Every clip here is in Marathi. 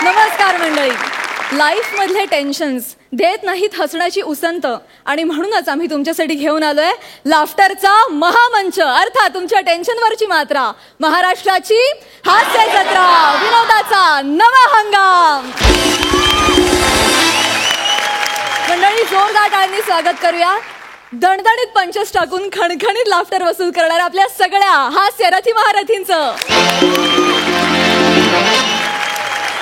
नमस्कार मंडळी. लाईफ मधले टेन्शन्स देत नाहीत हसण्याची उसंत आणि म्हणूनच आम्ही तुमच्यासाठी घेऊन आलोय लाफ्टरचा महामंच, अर्थात तुमच्या टेन्शनवरची मात्रा, महाराष्ट्राची हास्य जत्रा, विनोदाचा नवा हंगाम. मंडळी जोरदार टाळ्यांनी स्वागत करूया दणदणीत पंचेस टाकून खणखणीत लाफ्टर वसूल करणाऱ्या आपल्या सगळ्या हास्य रथी महारथींचं.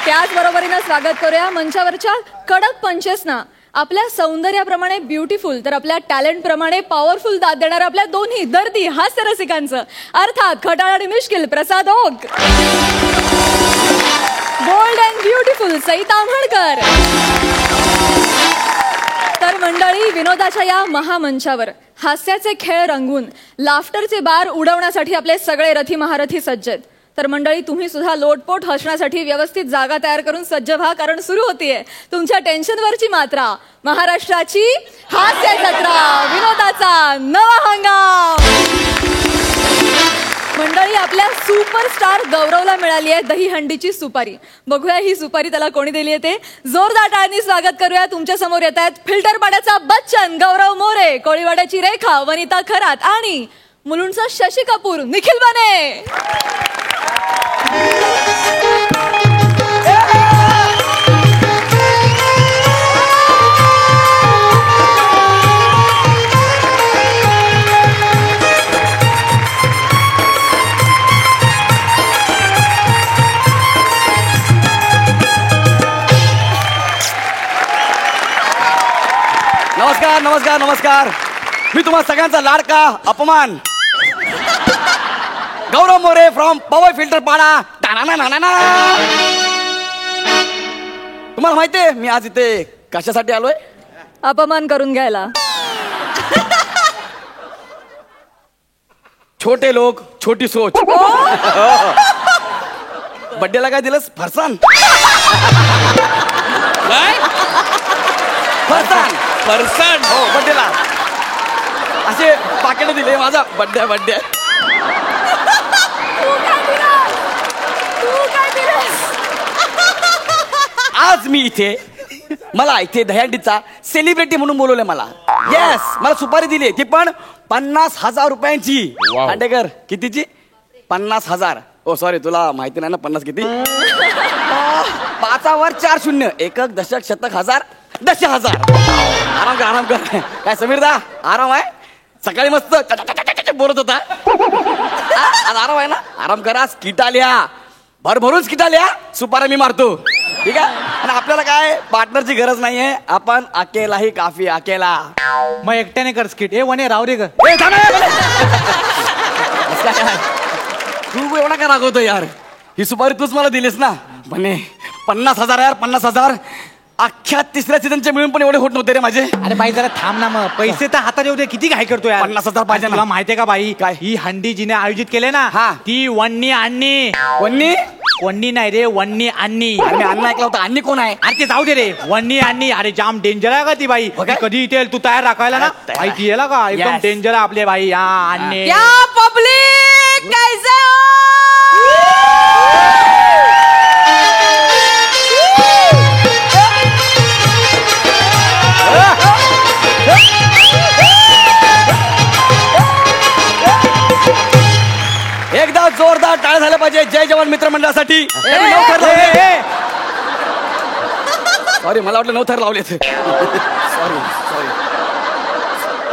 त्याच बरोबरीनं स्वागत करूया मंचावरच्या कडक पंचेसना, आपल्या सौंदर्याप्रमाणे ब्युटिफुल तर आपल्या टॅलेंट प्रमाणे पॉवरफुल दाद देणाऱ्या आपल्या दोन्ही दर्दी हास्य रसिकांचं, अर्थात खटाळ आणि मिश्किल Prasad Oak, bold and beautiful Sai Tamhankar. तर मंडळी, विनोदाच्या या महामंचावर हास्याचे खेळ रंगवून लाफ्टरचे बार उडवण्यासाठी आपले सगळे रथी महारथी सज्ज आहेत. तर मंडळी, तुम्ही सुद्धा लोटपोट हसण्यासाठी व्यवस्थित जागा तयार करून सज्ज व्हा, कारण सुरू होतीये तुमच्या टेन्शनवरची मात्रा, महाराष्ट्राची हास्य जत्रा, विनोदाचा नवा हंगाम. मंडळी, आपल्या सुपरस्टार गौरवला मिळाली आहे दहीहंडीची सुपारी. बघूया ही सुपारी त्याला कोणी दिली आहे ते. जोरदार टाळ्यांनी स्वागत करूया. तुमच्या समोर येत आहेत फिल्टर पाड्याचा बच्चन गौरव मोरे, कोळीवाड्याची रेखा वनिता खरात आणि मुलुंडचा शशी कपूर निखिल बने. नमस्कार नमस्कार नमस्कार. मी तुम्हा सगळ्यांचा लाडका अपमान गौरव मोरे फ्रॉम पॉवर फिल्टर पाडा. तुम्हाला माहितीये मी आज इथे कशासाठी आलोय? अपमान करून घ्यायला. छोटे लोक छोटी सोच. बड्डेला काय दिलंस? फरसान. फरसान फरसान. हो, बड्डेला असे पाकिट दिले. माझा बड्डे बड्डे. आज मी इथे, मला इथे दहीहंडीचा सेलिब्रिटी म्हणून बोलवलंय मला. येस, मला सुपारी दिली, ती पण 50,000 रुपयांची. अंडेकर कितीची? 50,000. ओ सॉरी, तुला माहिती नाही ना 50 किती? 5वर 4 शून्य, एकक दशक शतक हजार 10,000. आराम कर आराम कर. काय समीर दा, आराम आहे? सकाळी मस्त बोलत होता. आज आराम आहे ना? आराम करा. स्किट आल्या, भरभरून स्किट आल्या, सुपाऱ्या मी मारतो. ठीक आहे. आणि आपल्याला काय पार्टनरची गरज नाहीये, आपण अकेलाही काफी. अकेला मग एकट्याने कर स्किट. ए वने राव रे ग. तू एवढा का रागवतो यार? ही सुपारी तूच मला दिलीस ना. म्हणे 50,000 यार, 50,000. अख्ख्या तिसऱ्या सीझनचे मिळून पण एवढे होत नव्हते रे माझे. अरे बाई जरा थांब ना, मग पैसे तर हातात येऊ दे. किती घाई करतो यार? 50,000 पाहिजे. तुला माहितीये का बाई, काय? ही हंडी जिने आयोजित केले ना, हा. ती वन्नी अन्नी. वन्नी वन्नी नाही रे, वन्नी अन्नी. अरे मी अण्णा ऐकला होता. अन्नी कोण आहे? अरे ते जाऊ दे रे. वन्नी अन्नी. अरे जाम डेंजर आहे का ती बाई. कधी इथे तू तयार राखायला ना माहिती आहे का? एकदम डेंजर आहे आपले बाई. हा अन्नी. पब्लिक कैसे एकदा जोरदार टाळ्या झाल्या पाहिजे जय जवान मित्रमंडळासाठी. सॉरी, मला वाटलं 9 थर लावले. Sorry sorry.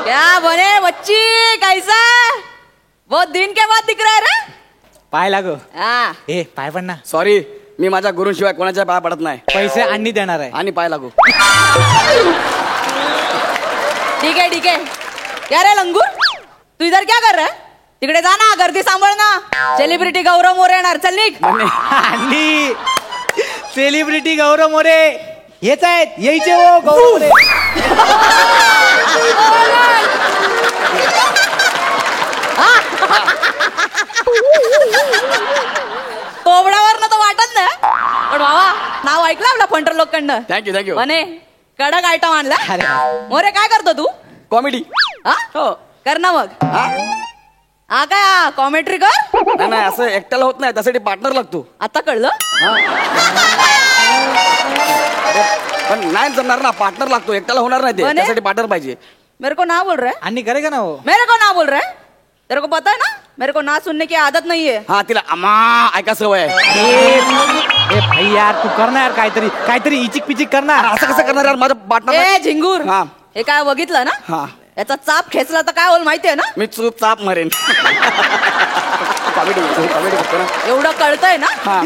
क्या बने बच्ची, कैसा? बहुत दिन के बाद दिख रहा है रे. पाय लागो. हाँ. ए पाय पण ना. सॉरी, मी माझ्या गुरूंशिवाय कोणाच्या पाय पडत नाही. पैसे अन्नी देणार आहे आणि पाय लागू. ठीक है ठीक है. क्या रे लंगूर, तू इधर क्या कर रहा है? तिकडे जा ना, गर्दी सांभाळ ना. सेलिब्रिटी गौरव मोरे येणार, चल निघ. अन्नी सेलिब्रिटी गौरव मोरे हेच आहेत, यायचे हो गौरव मोरे. तोबडावर ना तर वाटत नाही, पण बाबा नाव ऐकलं आपल्या फंटर लोकांना. Thank you thank you. बने कडक आयटम आणला. मोरे काय करतो तू? कॉमेडी. हा हो. कर ना मग. हा काय कॉमेंट्री कर. नाही असं एकट्याला होत नाही, त्यासाठी पार्टनर लागतो. आता कळलं. पण नाही जमणार ना, पार्टनर लागतो, एकट्याला होणार नाही ते, बने? त्यासाठी पार्टनर पाहिजे. मेरे को ना बोल रहा है, आणि करेगा ना हो. मेरे को ना बोल रहा है. तेरे को पता है ना मेरे को ना सुनने की आदत नहीं है. हा तिला अमा ऐका सवय आहे. ए भाई यार तू कर ना यार काहीतरी इचिक पिचिक करणार. असं कसं करणार यार माझं पार्टनर. ए झिंगूर, हा. हे काय बघितलं ना, हा. याचा चाप खेचला तर काय होईल माहितीये ना. मी चूपचाप मरेन. कॉमेडी करतो ना. एवढं कळतंय ना, हा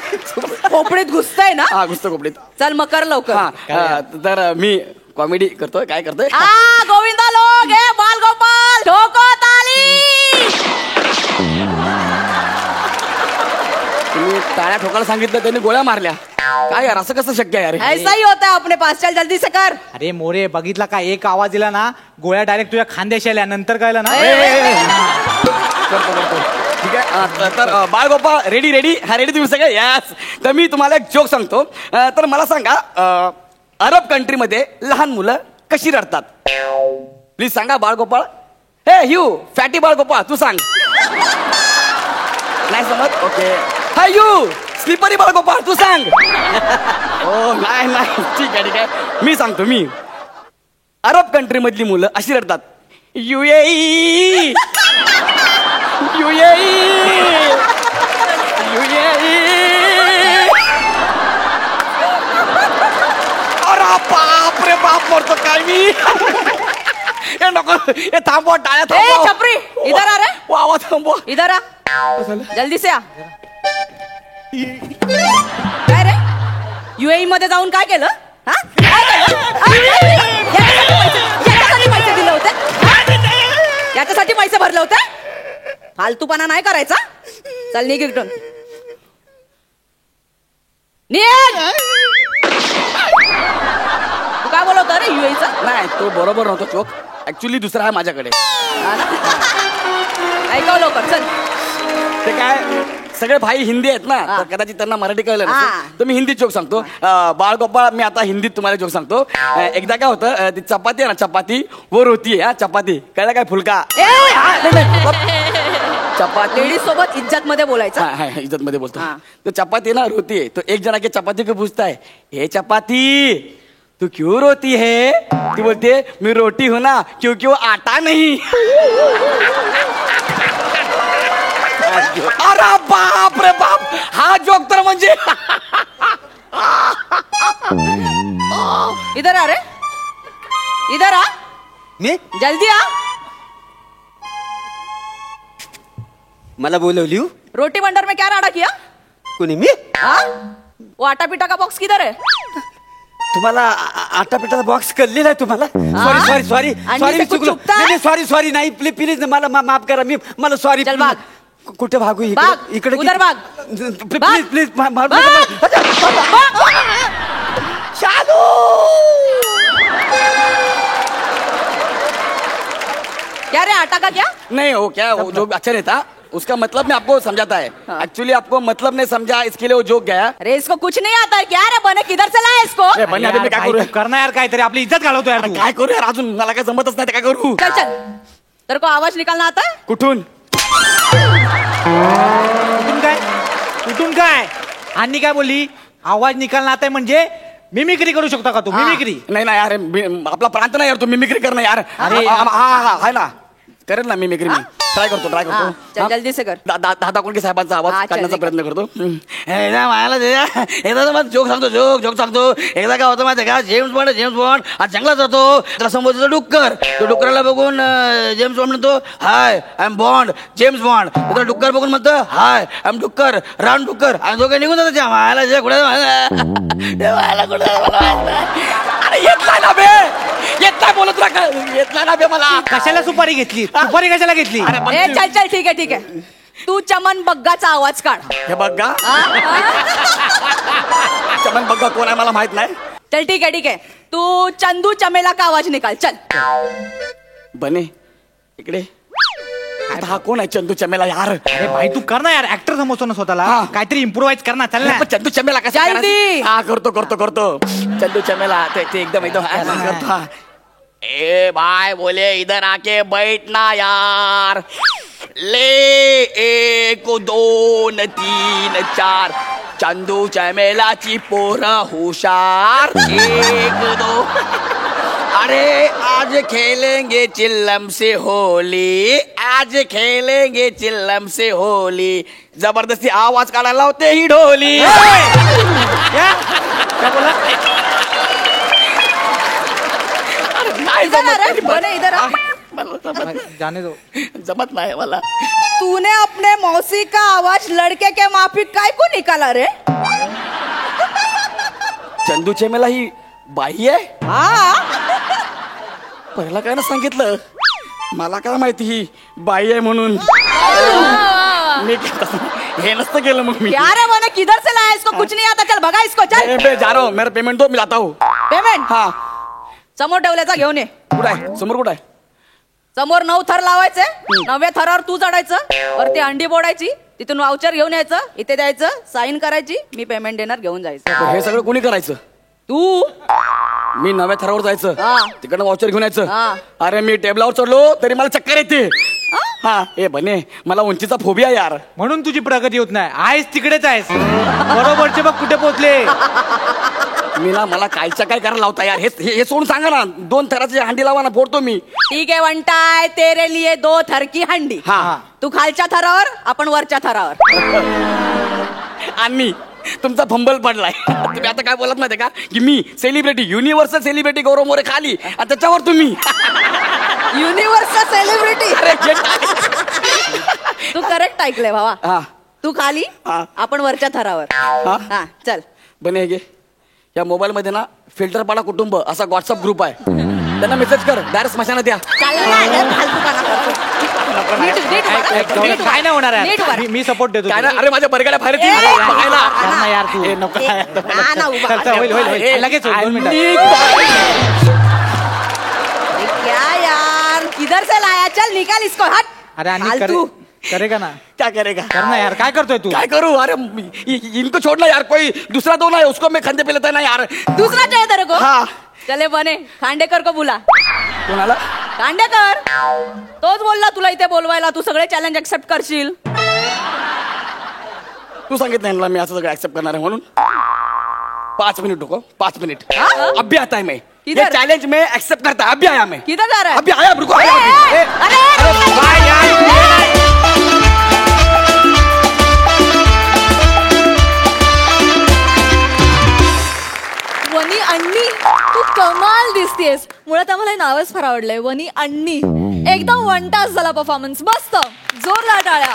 खोपडीत घुसतंय ना. हा घुसतो कपडे. चल मग कर लवकर. हा तर मी कॉमेडी करतोय. काय करतोय? गोविंदा लोग हे बाल गोपाल ठोको ताली. तुम्ही टाळ्या ठोकायला सांगितलं, त्यांनी गोळ्या मारल्या. काय यार असं कसं शक्य आहे यार? ऐसा ही होता है अपने पास. चल जल्दी से कर. अरे मोरे बघितला का, एक आवाज दिला ना गोळ्या डायरेक्ट तुझ्या खांद्याशी आल्या, नंतर कळलं ना. करतो ठीक आहे. तर बाळगोपाळ रेडी. हा रेडी तुम्ही सगळे. यस. तर मी तुम्हाला एक जोक सांगतो. तर मला सांगा, अरब कंट्रीमध्ये लहान मुलं कशी रडतात? प्लीज सांगा बाळगोपाळ. हे यू फॅटी बाळगोपाळ तू सांग. नाही समज? ओके. हाय यू स्लिपरी बाळगोपाळ तू सांग. हो नाही ठीक आहे. मी सांगतो. मी अरब कंट्री मधली मुलं अशी रडतात. UAE अरे बाप रे बाप मरतो काय मी. हे नको हे थांबवा, टाळ्या ए थांबवा. छपरी इधर आ रे. वा थांबवा. इधर आ, जल्दी से आ. काय रे UAE मध्ये जाऊन काय केलं? हा? काय केलं? याच्यासाठी पैसे दिले होते? याच्यासाठी पैसे भरले होते? फालतूपणा नाही करायचा. चल निघ इकडून. निघ. तू काय बोलवतो रे UAE चा? नाही तो बरोबर नव्हतो चोक. ऍक्च्युली दुसरा आहे माझ्याकडे. ऐकाव लवकर चल. ते काय सगळे भाई हिंदी आहेत ना, तर कदाचित त्यांना मराठी कळलं नसेल, तर मी हिंदी जोक सांगतो. बाळगोपाळ मी आता हिंदीत तुम्हाला जोक सांगतो. एकदा काय होतं, ती चपाती आहे ना, चपाती वर होती. हा चपाती कळलं काय? फुलका. चपाती लेडीज सोबत इज्जत मध्ये बोलायचं. हाँ इज्जत मध्ये बोलतो. तो चपाती ना रोती है, तो एक जना के चपाती को पूछता है, हे चपाती तू क्यों रोती है? ती बोलते मैं रोटी हूं ना क्योंकि वो आटा नहीं. अरे बाप रे बाप, हा जोक तर म्हणजे. इधर आ रे, इधर आ. मी जल्दी आ. मला बोलवली हो? रोटी बंडर में क्या राडा किया? कोणी मी? हाँ? वो आटा पीटा का बॉक्स किधर है? तुम्हाला आटा पिठाचा बॉक्स कळलेला आहे तुम्हाला? सॉरी आणि ते कुठं चुकतं? नाही सॉरी नाही प्लीज मला माफ करा. मला सॉरी. चल भाग. कुठे भागू? भाग. इकडे उधर भाग. प्लीज चालू. क्या रे आटा का क्या? नहीं हो क्या वो जोक अच्छा नहीं था. उसका मतलब मैं आपको समझाता है. एक्चुअली आपको मतलब नहीं समझा, इसके लिए वो जोक गया. अरे इसको कुछ नहीं आता है क्या रे? बने किधर से लाया इसको? ए, बन्या, अभी मैं क्या करू? करना यार काहीतरी, आपली इज्जत घालवतो यार तू. काय करू यार, अजून मला काय जमतच नाही, काय करू? चल चल. तेरे को आवाज निकालना आता है? कुठून? कुठून काय आणि काय बोलली? आवाज निकालना आता म्हणजे मिमिक्री करू शकता का तू? मिमिक्री नाही ना यार, आपला प्रांत नाही यार, तू मिमिक्री कर ना यार. अरे हा आहे ना, करेल ना मिमिक्री. मी ट्राय करतो. चल जल्दी से कर. दादा कोणके साहेबांचा हा, आवाज चल, काढण्याचा निघ. प्रयत्न करतो. एकदा मला जोक सांगतो. एकदा काय होतं माहिती का, जेम्स बॉन्ड आज जंगलात जातो. त्याला समोर डुक्कर. तो डुकराला बघून जेम्स बॉन्ड म्हणतो, hi I am Bond, James Bond. त्याला डुक्कर बघून म्हणतो, हाय आय एम डुक्कर, रान डुक्कर. आणि दोघे निघून जातात. अरे येतला ना बे, येतला बोलत राहा. येतला ना बे मला. कशाला सुपारी घेतली? सुपारी कशाला घेतली? ए चल चल ठीक आहे. तू चमन बग्गाचा आवाज काढ. हे बघा, चमन बघा कोण आहे मला माहित नाही. चल ठीक आहे. तू चंदू चमेला का आवाज निकाल. चल. बने इकडे. आता हा कोण आहे चंदू चमेला यार? अरे भाई तू कर ना यार, ऍक्टर समजतो ना स्वतःला. हा. काहीतरी इम्प्रोवाइज कर ना. चल ना. पण चंदू चमेला कसा जल्दी. करायचा? हा करतो. चंदू चमेला ते एकदम करतो. हा. ए भाई बोले इधर आके बैठना यार. ले 1 2 3 4 चंदू चमेलाची पोरं हुशार 1 2 अरे आज खेलेंगे चिल्लम से होली आज खेलेंगे चिल्लम से होली जबरदस्ती आवाज काढायला होते ही ढोली नाही इधर आ रे, बने इधर आ. जाने दो. जमत नाही मला तूने अपने मौसी का आवाज लड़के के माफिक काय को निकाला रे? चंदू चमेला ही बाई आहे हा पहिला काय ना सांगितलं मला काय माहिती ही बाई आहे म्हणून मी हे नसतं केलं मग मी क्या रे बने, किधर से लाया इसको? कुछ नहीं आता, चल भगा इसको, चल. जा रहा हूं मेरा पेमेंट दो मी जाता हूं पेमेंट हा समोर ठेवल्याचा घेऊन ये. कुठं आहे समोर कुठं आहे समोर 9 थर लावायचे, 9व्या थरावर तू चढायचं, वरती अंडी बोडायची, तिथून वाउचर घेऊन यायचं, इथे द्यायचं, साईन करायची, मी पेमेंट देणार, घेऊन जायचं. तर हे सगळं कोणी करायचं तू मी नव्या थरावर जायचं हा. तिकडनं वाउचर घेऊन यायचं हा. अरे मी टेबलावर चढलो तरी मला चक्कर येते हा ए बने मला उंचीचा फोबिया यार म्हणून तुझी प्रगती होत नाही. आहेस तिकडेच आहेस. बरोबरचे बघ कुठे पोहोचले. मी ना मला कायच्या काय करायला लावता यार हे सोडून सांगा ना 2 थराची हंडी लावा ना फोडतो मी ठीक आहे वंटाय, तेरे लिए 2 थर की हंडी. हा तू खालच्या थरावर, आपण वरच्या थरावर. आणि तुमचा फंबल पडलाय तुम्ही आता काय बोलत माहितीये का की मी सेलिब्रिटी युनिव्हर्सल सेलिब्रिटी गौरव मोरे खाली आणि त्याच्यावर तुम्ही युनिव्हर्सल सेलिब्रिटी. अरे तू करेक्ट ऐकलंय भावा. हा तू खाली, हा. आपण वरच्या थरावर. हा? हा चल. बने हे घे या मोबाईल मध्ये ना फिल्टर पाडा कुटुंब असा व्हॉट्सअप ग्रुप आहे त्यांना मेसेज कर डायरेक्ट स्मशानात द्या चाल ना, हे फालतूपणा करतो. नीट- नीट वर. नीट वर. काय नाही होणार नीट यार. वर. मी सपोर्ट देतो. काय ना अरे माझ्या बरगड्या बाहेर ए, बघायला कर ना यार तू. ए, नको हा ना, उभा. चल, चल, होईल, होईल, होईल. ए, लगेच होईल, 2 मिनिटात. ये क्या यार, किधर से लाया? चल निकाल इसको, हट. अरे आणि फालतू. करेगा ना. क्या करेगा कर ना यार. काय करतोय तू? काय करू अरे इनको छोड़ना यार कोई दूसरा दो ना है उसको मैं खंदे पे लेता है ना यार दूसरा चाहिए तेरे को? हाँ चले बने, खांडेकर को बुला. कोणाला खांडेकर तोच बोलला तुला इथे बोलवायला. तू सगळे चॅलेंज एक्सेप्ट करशील. तू सांगितलं ना मी असं सगळं ऍक्सेप्ट करणार आहे म्हणून 5 मिनट रुको 5 मिनट हाँ? अभी आता है मैं ये किधर? चैलेंज में एक्सेप्ट करता है अभी आया मैं किधर जा रहा है? अभी आया रुको ए, ए, अरे काय यार? वनी अण्णी तू कमाल दिसतेस. मुळात आम्हाला हे नावच फार आवडलंय वनी अण्णी. एकदम 1 तास झाला परफॉर्मन्स. मस्त जोरदार टाळ्या.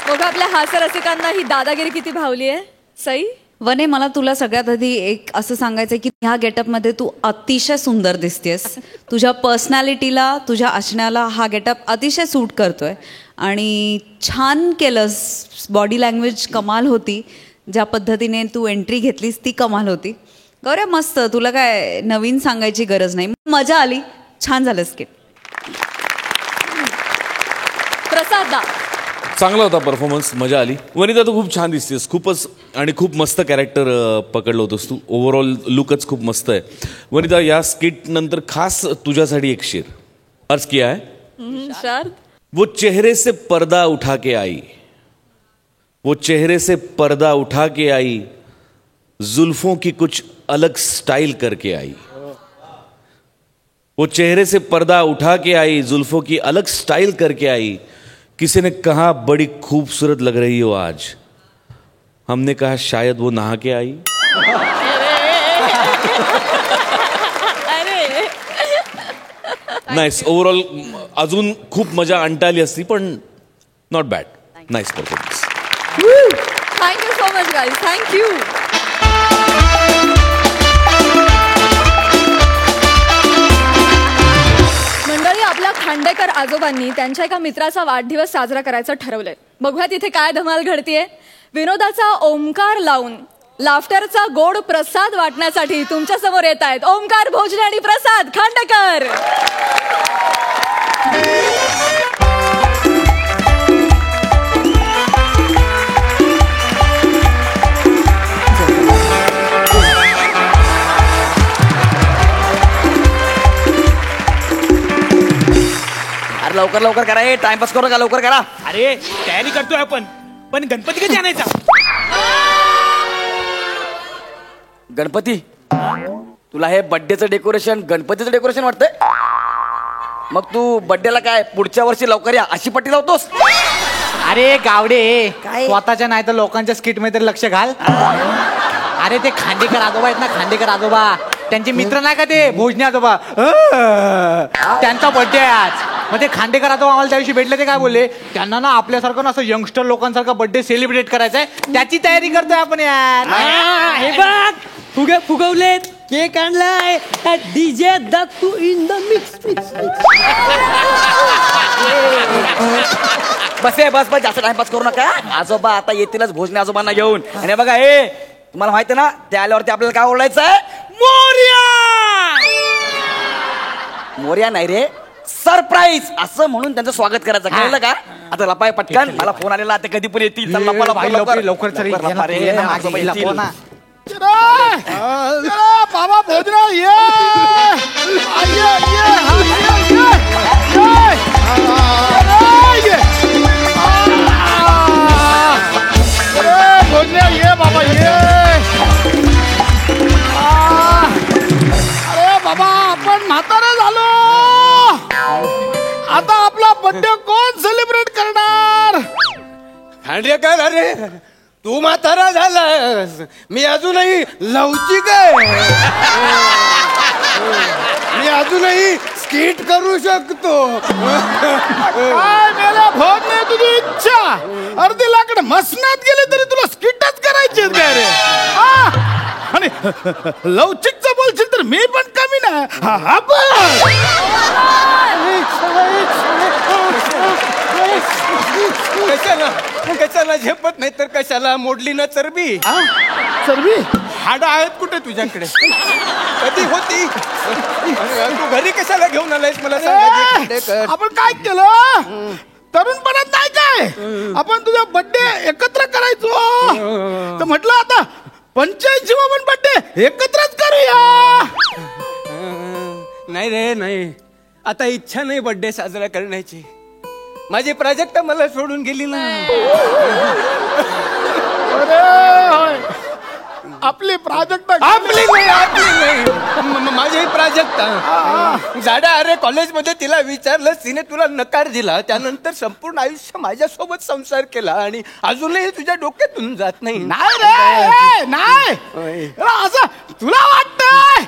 बघा आपल्या हास्य रसिकांना ही दादागिरी किती भावली आहे. सई वने मला तुला सगळ्यात आधी एक असं सांगायचं की ह्या गेटअपमध्ये तू अतिशय सुंदर दिसतेस. तुझ्या पर्सनॅलिटीला तुझ्या असण्याला हा गेटअप अतिशय सूट करतोय आणि छान केलंस. बॉडी लँग्वेज कमाल होती. ज्या पद्धतीने तू एंट्री घेतलीस ती कमाल होती. गौऱ्या मस्त. तुला काय नवीन सांगायची गरज नाही. मजा आली. छान झालं स्किट. प्रसाद दा चांगला होता परफॉर्मन्स. मजा आली. वनिता तू खूप छान दिसतेस. खूपच आणि खूप मस्त कॅरेक्टर पकडलं होतंस तू. ओव्हरऑल लुकच खूप मस्त आहे. वनिता या स्किट नंतर खास तुझ्यासाठी एक शेर अर्ज किया है. शार वो चेहरे से पर्दा उठा के आई वो चेहरे से पर्दा उठा के आई जुल्फों की कुछ अलग स्टाइल करके आई वो चेहरे से पर्दा उठा के आई जुल्फों की अलग स्टाइल करके आई किसी ने कहा बड़ी खूबसूरत लग रही हो आज हमने कहा शायद वो नहा के आई. नाईस. ओव्हरऑल अजून खूप मजा आणता आली असती पण not bad. Nice performance. Thank you so much guys. Thank you. मंडळी आपल्या खांडेकर आजोबांनी त्यांच्या एका मित्राचा वाढदिवस साजरा करायचं ठरवलंय. बघूया तिथे काय धमाल घडतीये. विनोदाचा ओमकार लावून लाफ्टरचा गोड प्रसाद वाटण्यासाठी तुमच्या समोर येत आहेत ओमकार भोजने आणि प्रसाद खांडेकर. अरे लवकर लवकर करा हे टाइमपास करू का लवकर करा. अरे तयारी करतोय आपण पण गणपती कधी आणायचा? गणपती तुला हे बड्डेचं डेकोरेशन गणपतीचं डेकोरेशन वाटतंय? मग तू बड्डेला काय पुढच्या वर्षी लवकर या अशी पट्टी लावतोस? अरे गावडे काय? स्वतःच्या नाही तर लोकांच्या स्किट मध्ये तरी लक्ष घाल. अरे ते खांडेकर आजोबा आहेत ना, खांडेकर आजोबा, त्यांचे मित्र नाही का ते भोजने आजोबा, त्यांचा बर्थडे आहे आज. मग ते खांडेकर आजोबा आम्हाला त्या दिवशी भेटले, ते काय बोलले, त्यांना ना आपल्यासारखं ना असं यंगस्टर लोकांसारखा बर्थडे सेलिब्रेट करायचा आहे, त्याची तयारी करतोय आपण यार. हे बघ फुगे फुगवलेत, केक आणलाय, DJ Dattu in the mix. बस जास्त टाइमपास करू नका. आजोबा आता येतीलच भोजने आजोबांना घेऊन. आणि बघा हे तुम्हाला माहिती ना, त्या आल्यावरती आपल्याला काय ओरडायचं आहे? मोरया. मोरया नाही रे, सरप्राईज असं म्हणून त्यांचं स्वागत करायचं. कळलं का? आता लपाय पटकन, मला फोन आलेला, आता कधी पण येतील. चल लपा, लपा, लवकर चल, लपा रे, आजोबा येतील. बाबा भोजना ये भोजना ये बाबा ये. अरे बाबा आपण म्हातारे झालो, आता आपला बर्थडे कोण सेलिब्रेट करणार? खांडेकर, अरे तू म्हातारा झालास, मी अजूनही लवचिक आहे, मी अजूनही स्किट करू शकतो. काय मेला भोग नाही तुझी इच्छा? अर्धी लाकड मसनात गेली तरी तुला स्किटच करायची काय रे? आणि लवचिकचं बोलशील तर मी पण कमी नाही. कशाला झेपत नाही तर कशाला मोडली ना चरबी? चरबी हाडं आहेत कुठे तुझ्याकडे? कधी होती? तू घरी कशाला घेऊन आलायस मला सांग. आपण काय केलं? तरुणपणात नाही काय आपण तुझा बर्थडे एकत्र करायचो, तर म्हटलं आता 85वा बर्थडे एकत्रच करूया. नाही रे नाही, आता इच्छा नाही बर्थडे साजरा करण्याची. माझी प्राजक्ता मला सोडून गेली ना. आपली प्राजक्ता आपली नाही, माझी प्राजक्ता जाडा. अरे कॉलेजमध्ये तिला विचारलं, तिने तुला नकार दिला. त्यानंतर संपूर्ण आयुष्य माझ्यासोबत संसार केला आणि अजूनही तुझ्या डोक्यातून जात नाही. नाही रे नाही, असं तुला वाटतंय?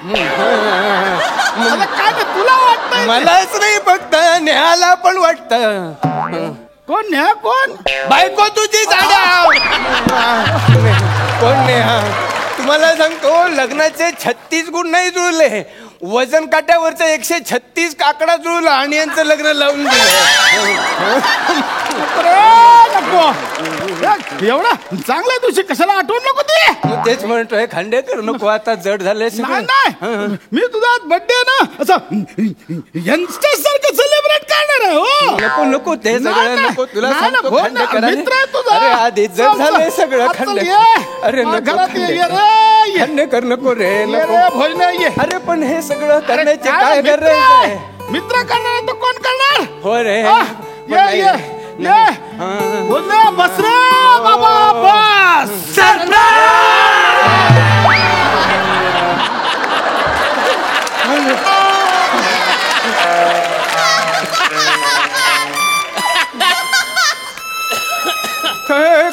काय तुला वाटतंय? मलाच नाही फक्त नेहाला पण वाटत. कोण नेहा? कोण बायको तुझी जाडा? कोण नेहा? तुम्हाला सांगतो, लग्नाचे 36 गुण नाही जुळले, वजन काट्यावरचा 136 आकडा जुळला आणि यांचं लग्न लावून दिलं. एवढा चांगला तुझी कशाला आठवण नको ती? तेच म्हणतोय खांडेकर, नको आता जड झालंय सगळं. नाही, मी तुझा बर्थडे ना असं यंगस्टर सारखं सेलिब्रेट करणार आहे. हो नको नको ते सगळं नको. तुला सांगतो खांडेकर, मित्र आहे तुझा. अरे आधी जड झालंय सगळं खांडेकर. अरे नको खांडेकर, नको रे नको. भोजन ये. अरे पण हे सगळं करण्याचे काय गरज आहे? मित्र करणार तर कोण करणार? हो रे. ये ये ये भोजन बस रे बाबा बस.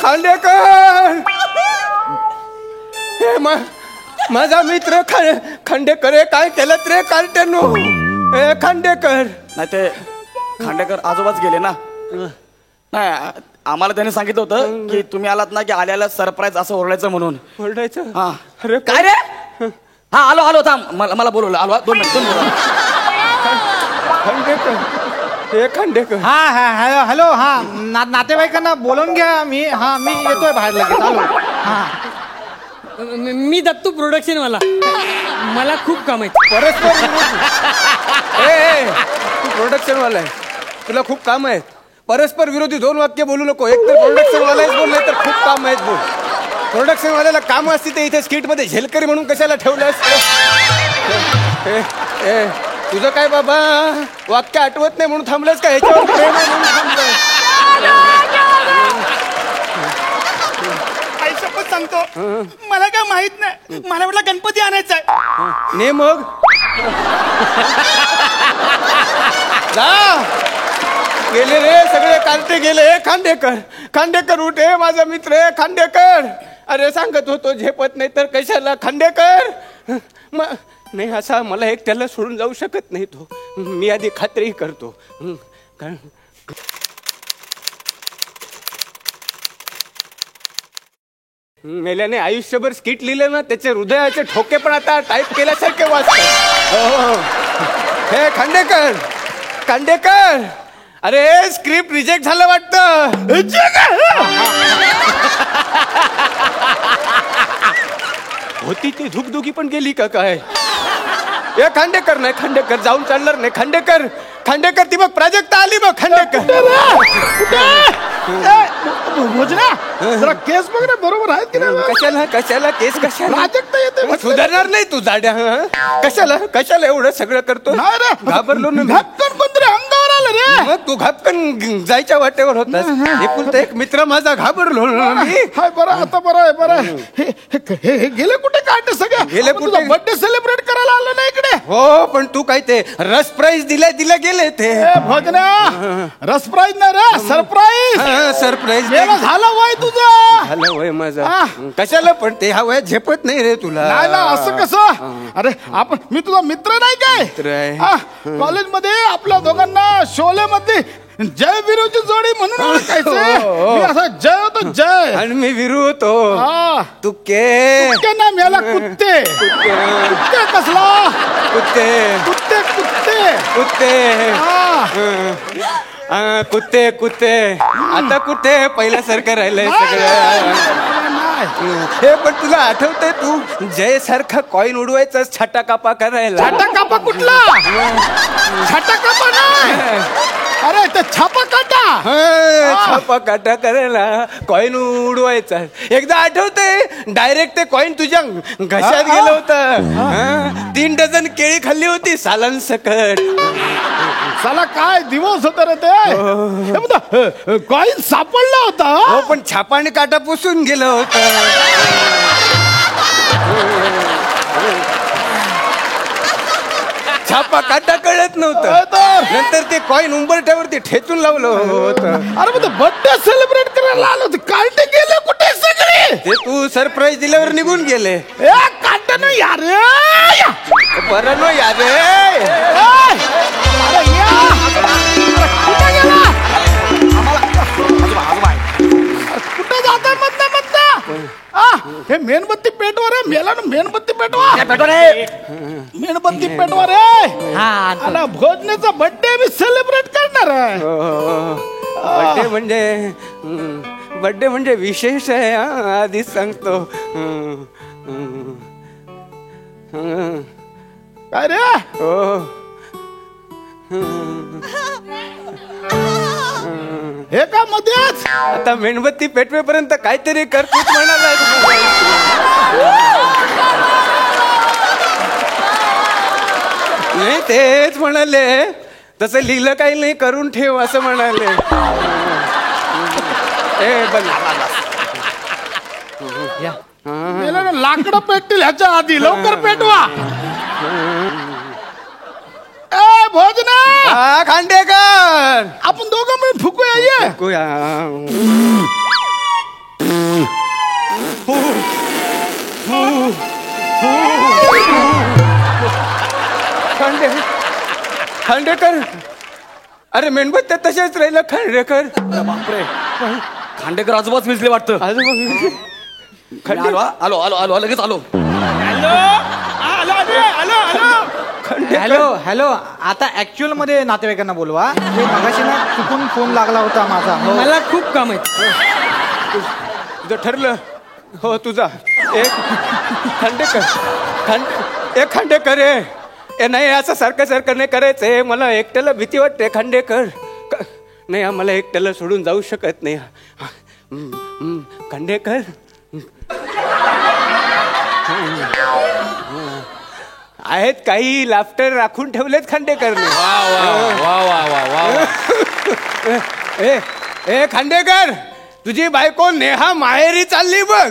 खांडेकर, हे माझा मित्र खांडेकर काय केलं रे कार्टेनो? हे खांडेकर. नाही ते खांडेकर आजोबाच गेले ना. नाही आम्हाला त्याने सांगितलं होतं की तुम्ही आलात ना की आल्याला सरप्राईज असं ओरडायचं म्हणून. ओरडायचं? हा. अरे काय रे? हा आलो थांब, मला बोलवलं. आलो 2 मिनिट. खांडेकर, हे खांडेकर. हा हॅलो हा नातेवाईकांना बोलवून घ्या. मी येतोय बाहेर लगेच. आलो. हा मी दत्तू प्रोडक्शन वाला, मला खूप काम आहे. परस्पर तू प्रोडक्शन वाला आहे, तुला खूप काम आहेत. परस्पर विरोधी 2 वाक्य बोलू नको. एक तर प्रोडक्शन वालाच बोल, नाही तर खूप काम आहेत बोल. प्रोडक्शन वाल्याला काम असते ते इथे स्किट मध्ये झेलकरी म्हणून कशाला ठेवलंस? तुझं काय बाबा वाक्य आठवत नाही म्हणून थांबलंस का? ह्याच्यावर प्रेम आहे म्हणून थांबलंस? सांगतो मला काय माहित नाही. मला म्हटलं गणपती आणायचा आहे. ने मग जा. गेले रे सगळे कार्टे गेले. खांडेकर, खांडेकर उठे माझा मित्र आहे खांडेकर. अरे सांगत होतो झेपत नाही तर कशाला खांडेकर. नाही असा मला एकट्याला सोडून जाऊ शकत नाही तो. मी आधी खात्री करतो. मेल्याने आयुष्यभर स्किट लिहिलं ना त्याचे हृदयाचे ठोके पण आता टाईप केल्यासारखे वाचतात. हे खांडेकर, खांडेकर, अरे स्क्रिप्ट रिजेक्ट झालं वाटतं. होती ती धुकधुकी पण गेली का काय? हे खांडेकर नाही, खांडेकर जाऊन चालणार नाही. खांडेकर, खांडेकर ती बघ प्राजक्ता आली बघ. खांडेकर भोजना जरा केस बघ ना बरोबर आहेत की नाही. कशाला कशाला केस कशाला? प्राजक्ता येते सुधारणार नाही तू जाड्या. कशाला कशाला एवढं सगळं करतो? घाबरलो ना. घापकन कोणतरी अंगावर आलं रे. मग तू घापकन जायच्या वाटेवर होतास. एकुलता एक मित्र माझा घाबरलो ना मी. हाय बरं आता बरं आहे बरं. हे गेले कुठे काटे सगळे? गेले कुठे? बर्थडे सेलिब्रेट करायला आलं ना इकडे. हो पण तू काय ते रस प्राईज दिला गेले ते. भोजना रस प्राईज नाही रे, सरप्राईज. सरप्राईज झालं वय तुझं. झालं वय माझं. कशाला पण ते ह्या वयात झेपत नाही रे तुला. नाही ना असं कसं. अरे आपण मी तुझा मित्र नाही काय. कॉलेजमध्ये आपल्या दोघांना शोले मध्ये जय विरूची जोडी म्हणून ओळखायचं. मी असा जय होतो जय आणि मी विरू होतो. तुके ना मेला कुत्ते. कुत्ते कसला कुत्ते कुत्ते कुत्ते कुत्ते कुत्ते कुत्ते. आता कुठे पहिल्यासारखं राहिलंय सगळं. हे पण तुला आठवतंय तू जय सारखा कॉइन उडवायचा छाटा कापा करायला. छाटा कापा कुठला? छाटा कापा नाही. अरे ते छापा काटा. छापा काटा करायला कॉइन उडवायचा. एकदा आठवतंय डायरेक्ट ते कॉइन तुझ्या घशात गेलं होतं. 3 डझन केळी खाल्ली होती सालान सकट. साला काय दिवस होता रे ते. कॉइन सापडला होता. हो पण छापा आणि काटा पुसून गेलं होतं. छापा काटा कळत नव्हतं. नंतर ते कॉइन उंबरठ्यावरती ठेचून लावलं होतं. अरे मग बर्थडे सेलिब्रेट करायला आलो होतो. काटे गेले कुठे सगळे? ते तू सरप्राईज दिल्यावर निघून गेले. काट नाही यार. बरं नो यार कुठे गेला? कुठे जाता मधना मधना? हे मेणबत्ती पेटवा रे. मेला ना मेणबत्ती पेटवा. मेणबत्ती पेटवा रे. आणि भोजनेचा बर्थडे मी सेलिब्रेट करणार आहे. बर्थडे म्हणजे विशेष आहे. आधीच सांगतो. काय रे? हे का मध्येच? आता मेणबत्ती पेटवेपर्यंत काहीतरी करतूच म्हणाला. नाही तेच म्हणाले. तसं लिहिलं काही नाही करून ठेव असं म्हणाले. लाकडं पेटतील ह्याच्या आधी. लवकर पेटवा. भोजना खांडेकर आपण दोघं मिळून फुकूया. ये खांडेकर. अरे मेणबत्त्या तशाच राहिलं खांडेकर. बापरे खांडेकर आजोबाच मिसले वाटतं. आलो आलो आलो आलो लगेच आलो. Hello hello. आता ऍक्च्युअल मध्ये नातेवाईकांना बोलवा. हे मगाशी ना चुकून फोन लागला होता माझा. मला खूप काम आहे. तुझं ठरलं. हो तुझा एक खांडेकर. एक खांडेकर ए नाही असं सारखं सारखं नाही करायचंय. मला एकट्याला भीती वाटते खांडेकर. नाही मला एकट्याला सोडून जाऊ शकत नाही. खांडेकर आहेत काही लाफ्टर राखून ठेवलेत खांडेकरने. वा वा वा वा वा वा. ए खांडेकर तुझी बायको नेहा माहेरी चालली बघ.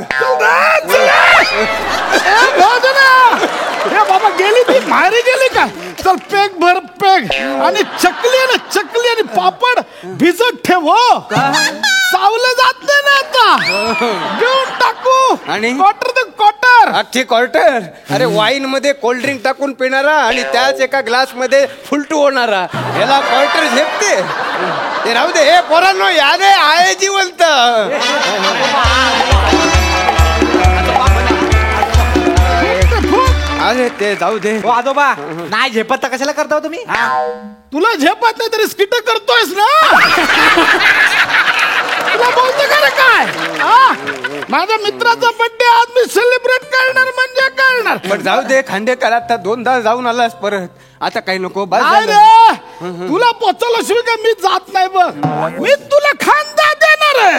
बाबा गेली ती माहेरी गेली का? चल पेग भर पेग आणि चकली आणि पापड भिजत ठेव हो. चावलं जात नाही ना आता. घेऊन टाकू आणि क्वार्टर ते क्वार्टर. अख्खी क्वार्टर. अरे वाईन मध्ये कोल्ड ड्रिंक टाकून पिणारा आणि त्याच एका ग्लास मध्ये फुलटू होणारा याला क्वार्टर झेपते. ते राहू दे. हे पोरांनो या रे आहे जिवंत. अरे ते जाऊ दे. हो आजोबा नाही झेपत तर कशाला करता हो तुम्ही? तुला झेपत नाही तरी स्किट करतोयस ना. तुला बोलतो का रे काय? माझ्या मित्राचा बर्थडे आज मी सेलिब्रेट करणार म्हणजे करणार. पण जाऊ दे खांडेकर. आता 2दा जाऊन आलास परत. आता काही नको. बस झालं. अरे तुला पोचवलं शिवाय का मी जात नाही बघ. मी तुला खांदा देणार आहे.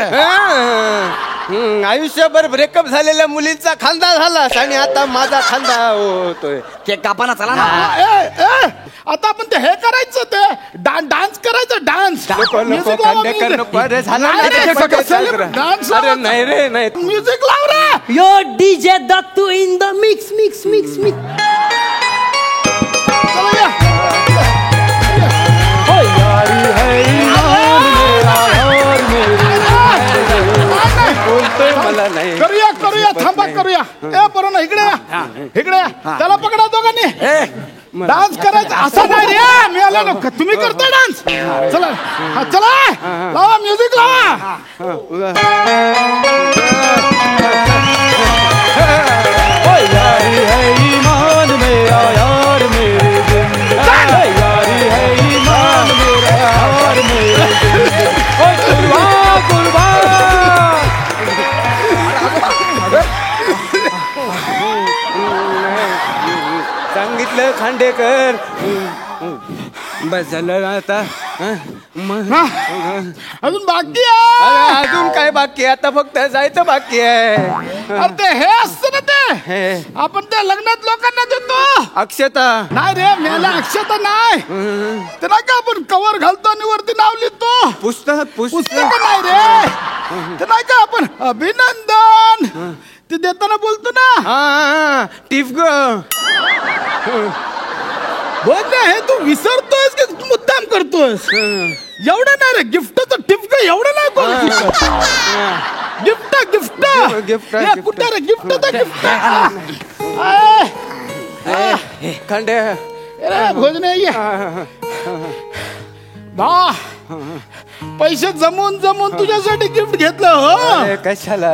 आयुष्यभर ब्रेकअप झालेल्या मुलींचा खांदा झालास आणि आता माझा खांदा होतोय. केक कापाना चला ना. आता आपण ते हे करायचं ते डान्स करायचं. डान्स नको खांडेकर नको. अरे झाला डान्स. अरे नाही रे नाही. म्युझिक लाव रे. Yo DJ Dattu in the mix mix mix mix. मला नाही. करूया थांबा करूया. ए बरं ना इकडे या. त्याला पकडा दोघांनी. डान्स करायचा असा नाही रे. मी आलो ना. तुम्ही करता डान्स. चला लावा म्युझिक लावा. सांगितलं खांडेकर. बस झालं आता. अजून बाकी आहे. अजून काय बाकी आहे? आता फक्त जायचं बाकी आहे. अरे ते हे असतं ना ते आपण त्या लग्नात लोकांना देतो अक्षता. नाही रे मेला अक्षता नाही. ते नाही का आपण कवर घालतो आणि वरती नाव लिहितो. पुस्तक नाही रे. ते नाही का आपण अभिनंदन ते देताना बोलतो ना. टिफ ग. बोल ना. हे तू विसरतोयस की मुद्दाम करतोयस? एवढं नाही रे. गिफ्टचं टिपक एवढं नाही बोल. गिफ्ट कुठे रे? गिफ्ट खंडे भोजने पैसे जमून तुझ्यासाठी गिफ्ट घेतलं हो. कशाला?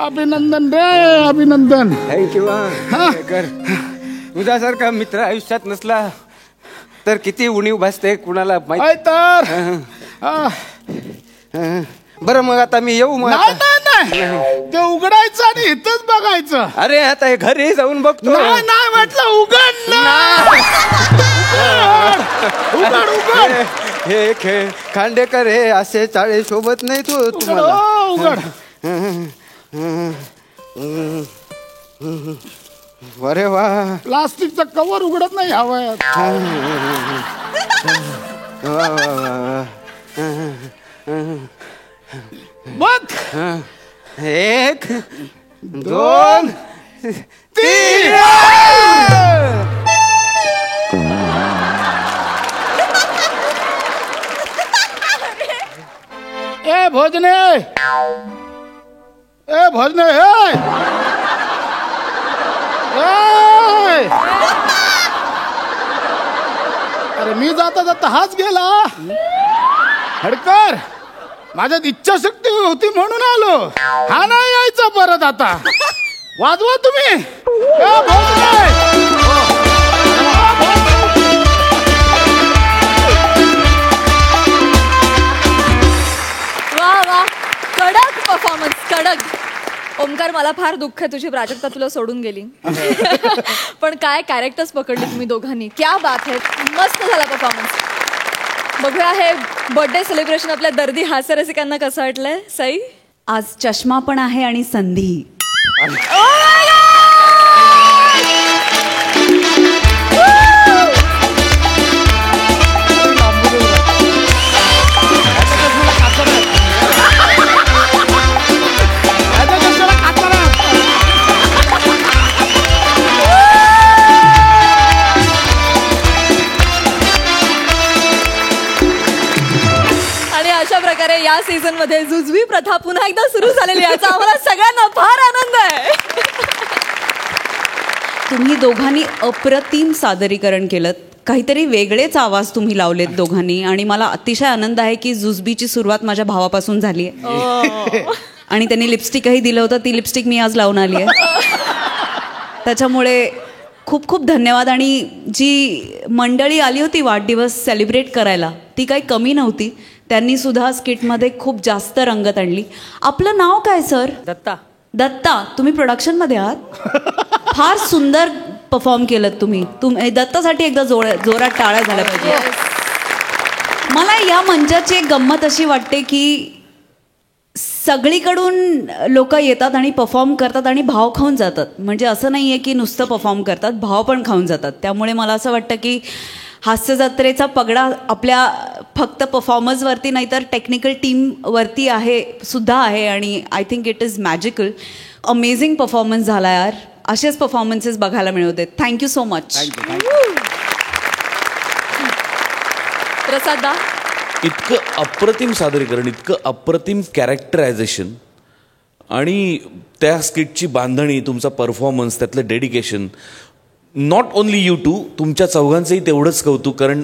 अभिनंदन रे अभिनंदन. थँक्यू. तुझ्यासारखा मित्र आयुष्यात नसला तर किती उणीव भासते कुणाला माहिती. तर बरं मग आता मी येऊ. मग नाही ते उघडायचं आणि इथंच बघायचं. अरे आता हे घरी जाऊन बघतो. नाही म्हटलं उघड उघड. हे खेळ खांडेकर हे असे चाळे सोबत नाही तू तुम्हाला. उघड. अरे वा. प्लास्टिकचं कवर उघडत नाही हवं. बघ. 1 2 3. ए भोजने अरे मी जाता हाच गेला. हडकर माझ्यात इच्छाशक्ती होती म्हणून आलो. हा नाही यायचा परत. आता वाजवा तुम्ही. वा कडक परफॉर्मन्स कडक. ओमकार मला फार दुःख आहे तुझी प्राजक्ता तुला सोडून गेली. पण काय कॅरेक्टर्स पकडले तुम्ही दोघांनी. क्या बात है. मस्त झाला परफॉर्मन्स. बघूया हे बर्थडे सेलिब्रेशन आपल्या दर्दी हास्य रसिकांना कसं वाटलंय. सई आज चष्मा पण आहे आणि संधी. या सीझन मध्ये जुजबी प्रथा पुन्हा एकदा सुरू झालेली आहे, याचा आम्हाला सगळ्यांना फार आनंद आहे. तुम्ही दोघांनी अप्रतिम सादरीकरण केलं. काहीतरी वेगळेच आवाज तुम्ही लावलेत दोघांनी आणि मला अतिशय आनंद आहे की जुजबीची सुरुवात माझ्या भावापासून झाली आहे. आणि त्यांनी लिपस्टिकही दिलं होतं, ती लिपस्टिक मी आज लावून आली आहे. त्याच्यामुळे खूप खूप धन्यवाद. आणि जी मंडळी आली होती वाढदिवस सेलिब्रेट करायला ती काही कमी नव्हती. त्यांनी सुद्धा स्किटमध्ये खूप जास्त रंगत आणली. आपलं नाव काय सर? दत्ता. दत्ता, तुम्ही प्रोडक्शनमध्ये आहात. फार सुंदर परफॉर्म केलं तुम्ही. दत्तासाठी एकदा जोरात टाळ्या झाल्या पाहिजे. मला या मंचाची एक गंमत अशी वाटते की सगळीकडून लोक येतात आणि परफॉर्म करतात आणि भाव खाऊन जातात. म्हणजे असं नाही आहे की नुसतं परफॉर्म करतात, भाव पण खाऊन जातात. त्यामुळे मला असं वाटतं की हास्य जत्रेचा पगडा आपल्या फक्त परफॉर्मर्सवरती नाही तर टेक्निकल टीमवरती सुद्धा आहे. आणि I think it is magical. Amazing performance झाला यार. असेच परफॉर्मन्सेस बघायला मिळवते. Thank you so much. प्रसाद दा, इतकं अप्रतिम सादरीकरण, इतकं अप्रतिम कॅरेक्टरायझेशन आणि त्या स्किटची बांधणी, तुमचा परफॉर्मन्स, त्यातलं dedication. Not only you too, तुमच्या चौघांचंही तेवढंच कौतुक. कारण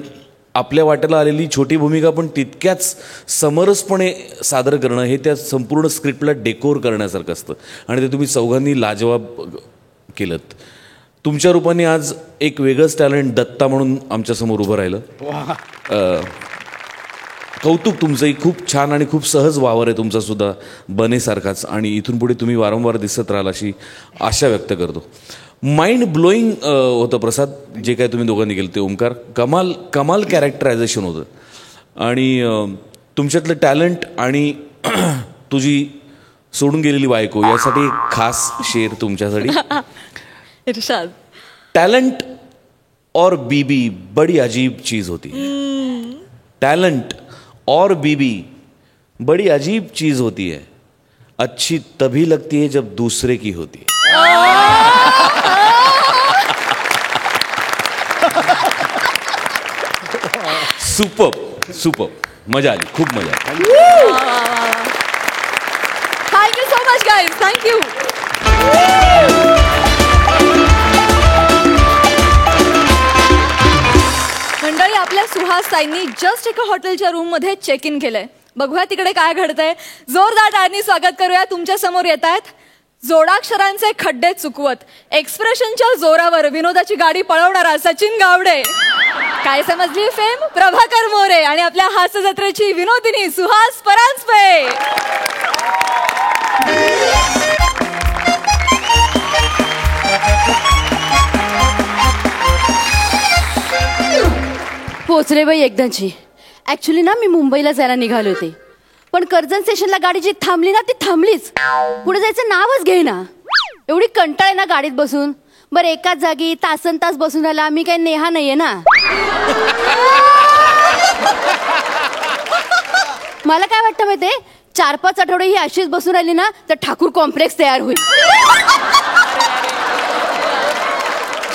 आपल्या वाट्याला आलेली छोटी भूमिका पण तितक्याच समरसपणे सादर करणं हे त्या संपूर्ण स्क्रिप्टला डेकोर करण्यासारखं असतं. आणि ते तुम्ही चौघांनी लाजवाब केलं. तुमच्या रूपाने आज एक वेगळंच टॅलेंट दत्ता म्हणून आमच्यासमोर उभं राहिलं. कौतुक तुमचंही. खूप छान आणि खूप सहज वावर आहे तुमचा सुद्धा बनेसारखाच. आणि इथून पुढे तुम्ही वारंवार दिसत राहाल अशी आशा व्यक्त करतो. माइंड ब्लोईंग होतं प्रसाद जे काय तुम्ही दोघांनी केलं ते. ओंकार, कमाल कॅरेक्टरायझेशन होतं. आणि तुमच्यातलं टॅलेंट आणि तुझी सोडून गेलेली बायको यासाठी एक खास शेर तुमच्यासाठी. इरशाद, टैलेंट और बीबी बड़ी अजीब चीज होती है. टैलेंट और बीबी बड़ी अजीब चीज होती है. अच्छी तभी लगती है जब दूसरे की होती है. सुपर, मजा आली, खूप मजा आली. Thank you so much guys. Thank you. मंडळी, आपल्या सुहास ताईंनी जस्ट एका हॉटेलच्या रूम मध्ये चेक इन केलंय. बघूया तिकडे काय घडतंय. जोरदार टाळ्यांनी स्वागत करूया. तुमच्या समोर येत आहेत जोडाक्षरांचे खड्डे चुकवत, एक्सप्रेशनच्या जोरावर विनोदाची गाडी पळवणारा सचिन गावडे. काय समजली फेम? प्रभाकर मोरे. आणि आपल्या हास्य जत्रेची विनोदिनी सुहास परांजपे. पोचले बाई एकदाची. ऍक्च्युली ना मी मुंबईला जायला निघाले होते, पण कर्जत स्टेशनला गाडी जी थांबली ना ती थांबलीच. पुढे जायचं नावच घेईना. एवढी कंटाळ ना गाडीत बसून. बरं, एकाच जागी तासन तास बसून राहिला. मी काही नेहा नाहीये ना. मला काय वाटतं माहितीये, 4-5 आठवडे ही अशीच बसून राहिली ना तर ठाकूर कॉम्प्लेक्स तयार होईल.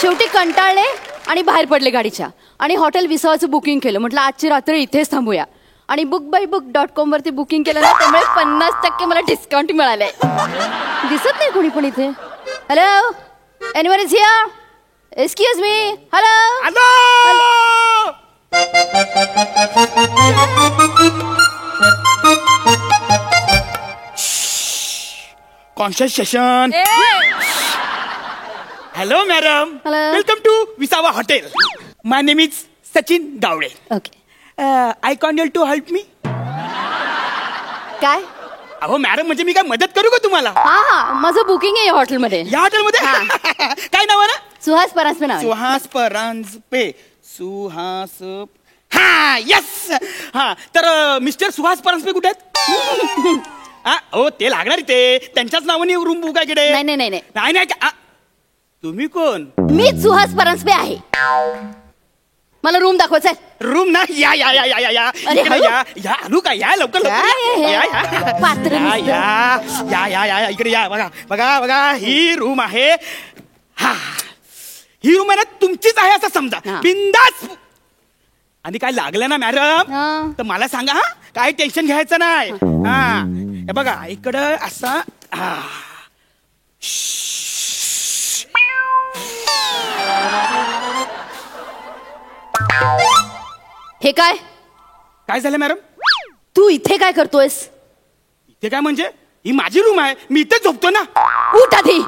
शेवटी कंटाळले आणि बाहेर पडले गाडीच्या. आणि हॉटेल विसावाचं बुकिंग केलं. म्हटलं आजची रात्र इथेच थांबूया. आणि bookbybook.com वरती बुकिंग केलं ना, त्यामुळे 50% मला डिस्काउंट मिळालंय. दिसत नाही कोणी पण इथे. Hello, anyone is here? Excuse me. Hello. Conscious session. Hello madam, welcome to Visava hotel. My name is Sachin Gawde. Okay. I can you to help me? काय? अहो मॅडम, म्हणजे मी काय मदत करू का तुम्हाला? हा, माझं बुकिंग आहे हॉटेलमध्ये. या हॉटेलमध्ये? काय नाव आहे ना? सुहास परांजपे नाव. सुहास परांजपे. सुहास. हा, यस. हा, तर मिस्टर सुहास परांजपे कुठे आहेत? हो, ते लागणार ते. त्यांच्याच नावाने रूम बुक आहे कडे. नाही नाही नाही नाही. तुम्ही कोण? मीच सुहास परांजपे आहे. मला रूम दाखवायचा आहे. रूम ना? या या या या या या या आलू का? या लवकर लवकर या या या इकडे या. बघा बघा बघा, ही रूम आहे. हा, ही रूम आहे ना तुमचीच आहे असं समजा. बिंदास. आणि काय लागलं ना मॅडम तर मला सांगा हा, काय टेन्शन घ्यायचं नाही. हा हे बघा इकडं असा हे काय काय झालं मॅडम? तू इथे काय करतोयस? इथे काय म्हणजे ही माझी रूम आहे, मी इथे झोपतो ना. उठ आधी.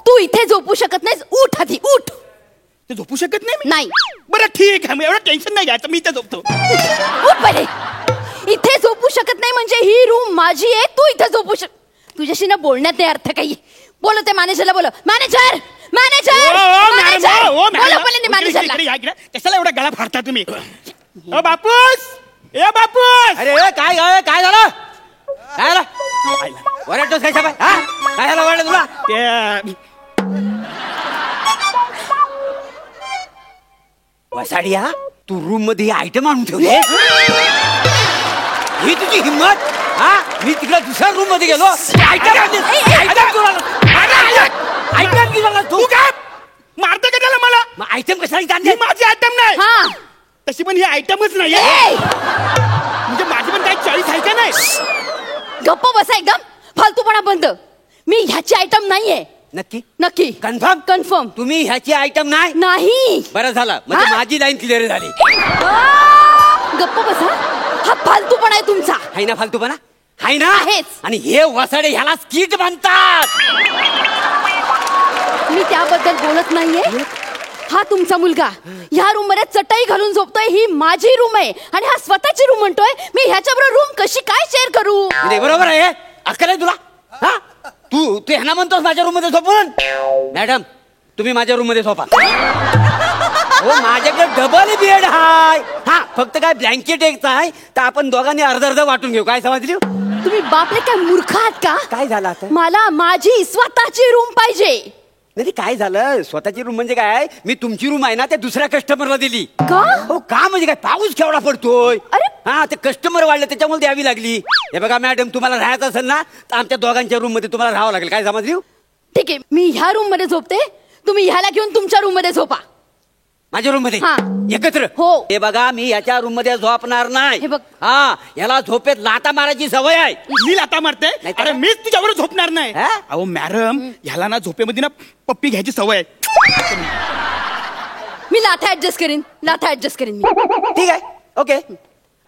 तू इथे झोपू शकत नाहीस. उठ आधी उठ. ते झोपू शकत नाही मी? नाही. बरं ठीक आहे, एवढं टेन्शन नाही घ्यायचं, मी इथे झोपतो. उठ पहिले. इथे झोपू शकत नाही म्हणजे ही रूम माझी आहे. तू इथे झोपू तुझ्याशी ना बोलण्यात नाही अर्थ काही. बोलो ते मॅनेजरला बोलो. मॅनेजर मॅनेजर मॅनेजरला. कशाला एवढा गळा फाडता तुम्ही? ओ बापूस, ए बापूस. अरे काय काय झालं? काय झालं? वरडतोस काय साहेब? हा काय झालं वरडलं तुला? वसाडिया तू रूम मध्ये आयटम आणून ठेवले. ही तुझी हिंमत? हा मी तिकडे दुसऱ्या रूम मध्ये गेलो. आयटम घेऊन तू काय मारते का त्याला? मला आयटम कशाला आणले? माझी आयटम नाही. हा तशी पण ही आयटमच नाही. म्हणजे माझी पण काही चॉईस आहे का नाही? गप्प बसा एकदम. फालतूपणा बंद. मी ह्याची आयटम नाहीये. नक्की नक्की कन्फर्म? कन्फर्म. तुम्ही ह्याची आयटम नाही? नाही. बरं झालं म्हणजे माझी लाईन क्लिअर झाली. गप्प बसा. हा फालतूपणा आहे तुमचा. हाय ना फालतूपणा? हाय ना? आहेच. आणि हे वसाडे ह्याला स्किट म्हणतात. मी त्याबद्दल बोलत नाहीये. हा तुमचा मुलगा ह्या रूम मध्ये चटाई घालून झोपतोय. ही माझी रूम आहे आणि हा स्वतःची रूम म्हणतोय. मी ह्याच्याबरोबर रूम कशी काय शेअर करू? बरोबर आहे. अक्कल आहे तुला? हा तू ह्याना म्हणतोस माझ्या रूम मध्ये झोपून? मॅडम तुम्ही माझ्या रूम मध्ये झोपा. हो माझ्याकडे डबल बेड हाय. हा फक्त काय ब्लँकेट एकचा आहे तर आपण दोघांनी अर्ध वाटून घेऊ. काय समजली? तुम्ही बापरे काय मूर्ख आहात का? काय झालं आता? मला माझी स्वतःची रूम पाहिजे. नाही काय झालं? स्वतःची रूम म्हणजे काय? मी तुमची रूम आहे ना त्या दुसऱ्या कस्टमरला दिली. का? हो का म्हणजे काय? पाऊस केवढा पडतोय. अरे हा ते कस्टमर वाढले त्याच्यामुळे द्यावी लागली. हे बघा मॅडम तुम्हाला राहायचं असेल ना तर आमच्या दोघांच्या रूम मध्ये तुम्हाला राहावं लागेल. काय समजली? ठीक आहे मी ह्या रूम मध्ये झोपते. तुम्ही ह्याला घेऊन तुमच्या रूम मध्ये झोपा. माझ्या रूम मध्ये हा. एकत्र? हो. हे बघा मी याच्या रूम मध्ये झोपणार नाही. हे बघ. हा याला झोपेत लाता मारायची सवय आहे. मी लाता मारते? नाही तर अरे मीच तुझ्यावर झोपणार नाही. हा? अहो मॅडम ह्याला ना झोपेमध्ये ना पप्पी घ्यायची सवय आहे. मी लाथा ऍडजस्ट करीन. लाथा ऍडजस्ट करीन मी. ठीक आहे ओके.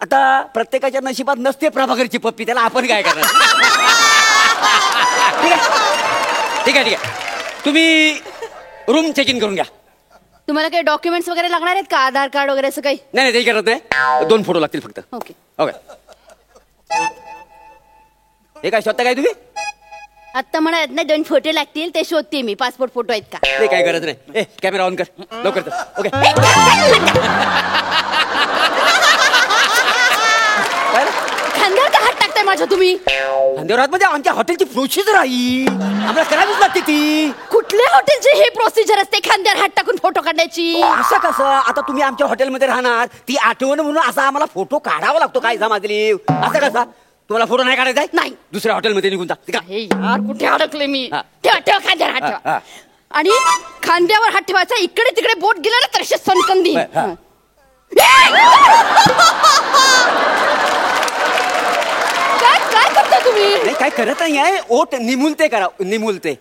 आता प्रत्येकाच्या नशिबात नसते प्रभाकरची पप्पी. त्याला आपण काय करणार? ठीक आहे ठीक आहे ठीक आहे. तुम्ही रूम चेक इन करून घ्या. तुम्हाला काही डॉक्युमेंट्स वगैरे लागणार आहेत का? आधार कार्ड वगैरे असं काही? नाही नाही ते करत नाही. 2 फोटो लागतील फक्त. ओके. ओके. हे काय शोधता काय तुम्ही? आता म्हणा 2 फोटो लागतील ते शोधते मी. पासपोर्ट फोटो आहेत का? ते काय गरज नाही. ए कॅमेरा ऑन कर लवकर कर. ओके. खांद्यावर का हात टाकताय माझ्या तुम्ही? खांद्यावर हात म्हणजे आमच्या हॉटेलची प्रोसिजर आहे. आम्हाला करावीच लागते ती. कुठल्या हॉटेलची हे प्रोसिजर असते खांद्यावर हात टाकून फोटो काढण्याची? असं कसं? आता तुम्ही आमच्या हॉटेलमध्ये राहणार ती आठवण म्हणून असा आम्हाला फोटो काढावा लागतो. काय समजली? असं कसं? तुम्हाला फोटो नाही काढायचा? नाही. दुसऱ्या हॉटेलमध्ये निघून जा. हे यार कुठे अडकले मी? हा. ठेवा ठेवा खांद्यावर हात हा, ठेवा. हा. आणि खांद्यावर हात ठेवायचा. इकडे तिकडे बोट गेला ना तर असे सनकंदी. हा. काय काय करता तुम्ही? नाही काय करत नाही आहे. ओठ निमुलते करा. निमुलते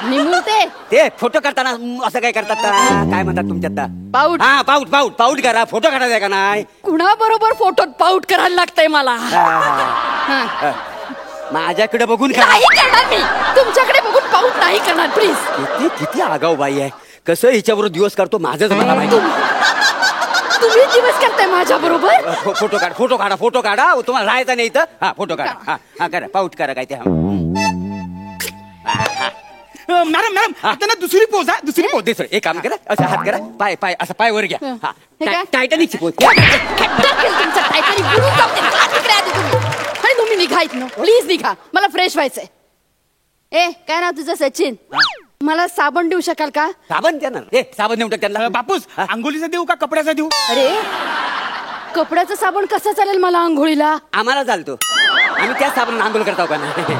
निमुळते ते फोटो करताना असं काय करतात का? काय म्हणतात तुमच्यात? पाऊट. हा पाऊट पाऊट पाऊट करा. फोटो काढायचा का नाही? कुणा बरोबर फोटोत पाऊट करायला लागतंय मला? हा. माझ्याकडे बघून करा. नाही करणार मी. तुमच्याकडे बघून पाऊट नाही करणार प्लीज. किती किती आगाऊ बाई आहे. कसं हिच्याबरोबर दिवस करतो माझंच मला माहिती. तुम्ही दिवस करताय माझ्या बरोबर? फोटो काढा फोटो काढा फोटो काढा. तुम्हाला राहायचं नाही तर हा फोटो काढा. हा हा करा पाऊट करा काय ते. मॅडम मॅडम आता ना दुसरी पोज हा. दुसरी पोज. दुसरं एक काम करा. असं हात करा. पाय पाय असं पाय वर घ्या. हा हे काय? टायटॅनिकची पोज. टाकेल तुमचं टायटॅनिक बुडून जाऊ दे. का तिकडे आधी तुम्ही? आणि तुम्ही निघा इथनं. प्लीज निघा. मला फ्रेश व्हायचंय. ए काय नाव तुझं? सचिन. मला साबण देऊ शकाल का? साबण देणार? ए साबण देऊ टाक त्यांना. बापूस आंघोळीचा देऊ का कपड्याचा देऊ? अरे कपड्याचं साबण कसं चालेल मला आंघोळीला? आम्हाला चालतो. आम्ही त्या साबण आंघोळ करतो का नाही?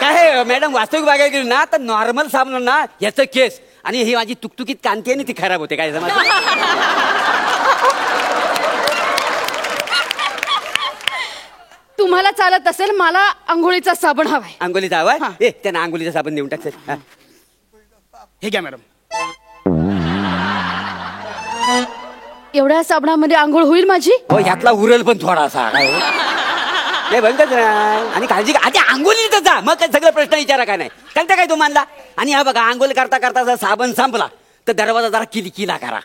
काय मॅडम वास्तविक बघायला गेली ना तर नॉर्मल साबण ना याचं केस आणि ही माझी तुकतुकीत कांती आहे ना ती खराब होते काय समज. तुम्हाला चालत असेल, मला आंघोळीचा साबण हवाय. आंघोळीचा हवाय? त्यांना आंघोळीचा साबण देऊन टाक सर. हे घ्या मॅडम. एवढ्या साबणामध्ये आंघोळ होईल माझी? हो ह्यातला उरल पण थोडासा नाही बंदच नाही. आणि काळजी आधी आंघोळीत जा मग काय सगळं प्रश्न विचारा काय नाही कळतं काय तुम्हाला. आणि हा बघा आंघोळ करता करता जर साबण संपला तर दरवाजा जरा किलकिला करा.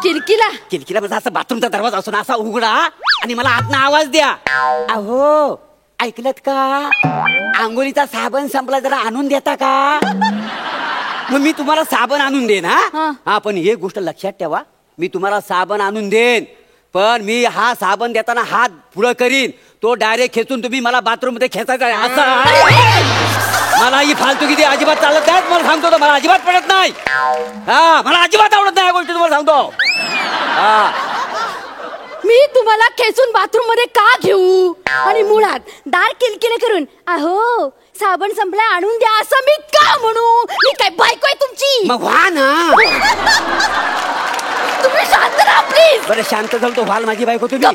किलकिला? किलकिला म्हणजे असं बाथरूमचा दरवाजा असून असा उघडा आणि मला आतनं आवाज द्या. अहो ऐकलत का, आंघोळीचा साबण संपला जरा आणून देता का. मग मी तुम्हाला साबण आणून देईन. हा पण हे गोष्ट लक्षात ठेवा, मी तुम्हाला साबण आणून देईन पण मी हा साबण देताना हात पुढं करीन, तो डायरेक्ट खेचून तुम्ही मला बाथरूम मध्ये खेचायचा आहे असं. मला ही फालतू किती अजिबात चालत नाही, मला सांगतो तो मला अजिबात पडत नाही. हा मला अजिबात आवडत नाही या गोष्टी तुम्हाला सांगतो. हा मी तुम्हाला खेचून बाथरूम मध्ये का घेऊ. आणि मुळात दार किलकिले करून अहो साबण संपला आणून द्या असं मी का म्हणू. मी काय बायको आहे तुमची. मग व्हा ना. तुम्ही शांत राहा प्लीज. बरं शांत झालं तो व्हाल माझी बायको तुम्ही.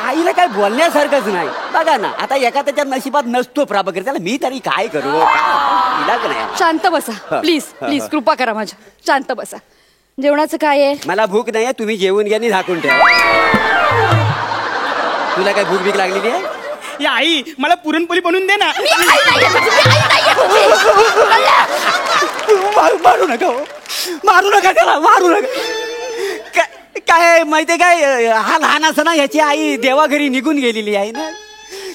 आईला काय बोलण्यासारखंच नाही. बघा ना आता एका त्याच्या नशिबात नसतो प्रभाकर, त्याला मी तरी काय करू. इलाज नाही. शांत बसा प्लीज प्लीज, कृपा करा माझ्या. शांत बसा. जेवणाचं काय आहे. मला भूक नाही, तुम्ही जेवून घ्या आणि झाकून ठेवा. तुला काय भूक भीक लागलेली आहे. या आई मला पुरणपोळी बनवून दे ना. मारू नका हो, मारू नका त्याला, मारू नका. काय माहितीये काय, हा लहान असताना ह्याची आई देवाघरी निघून गेलेली आहे ना,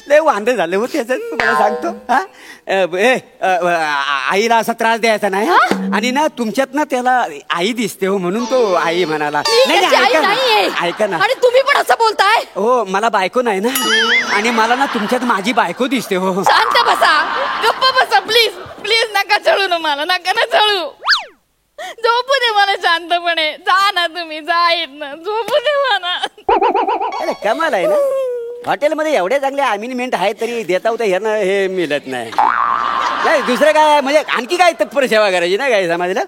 लय वांद झालं हो त्याचं तुम्हाला सांगतो. आईला असा त्रास द्यायचा नाही. आणि ना तुमच्यात ना त्याला आई दिसते हो म्हणून तो आई म्हणाला. ऐका ना. आणि तुम्ही पण असं बोलताय. हो मला बायको नाही ना, आणि मला ना तुमच्यात माझी बायको दिसते हो. शांत बसा, गप्प बसा प्लीज प्लीज. नका चळू ना मला, नका ना चळू. झोपू दे मला शांतपणे. जा ना तुम्ही, जा येत ना, झोपू दे मला. अरे कमाल आहे ना, हॉटेलमध्ये एवढे चांगले अमेनिमेंट आहेत तरी देता होता ह्यांना हे मिळत नाही. नाही दुसरं काय म्हणजे आणखी काय तत्पर सेवा करायची ना काय समाजाला.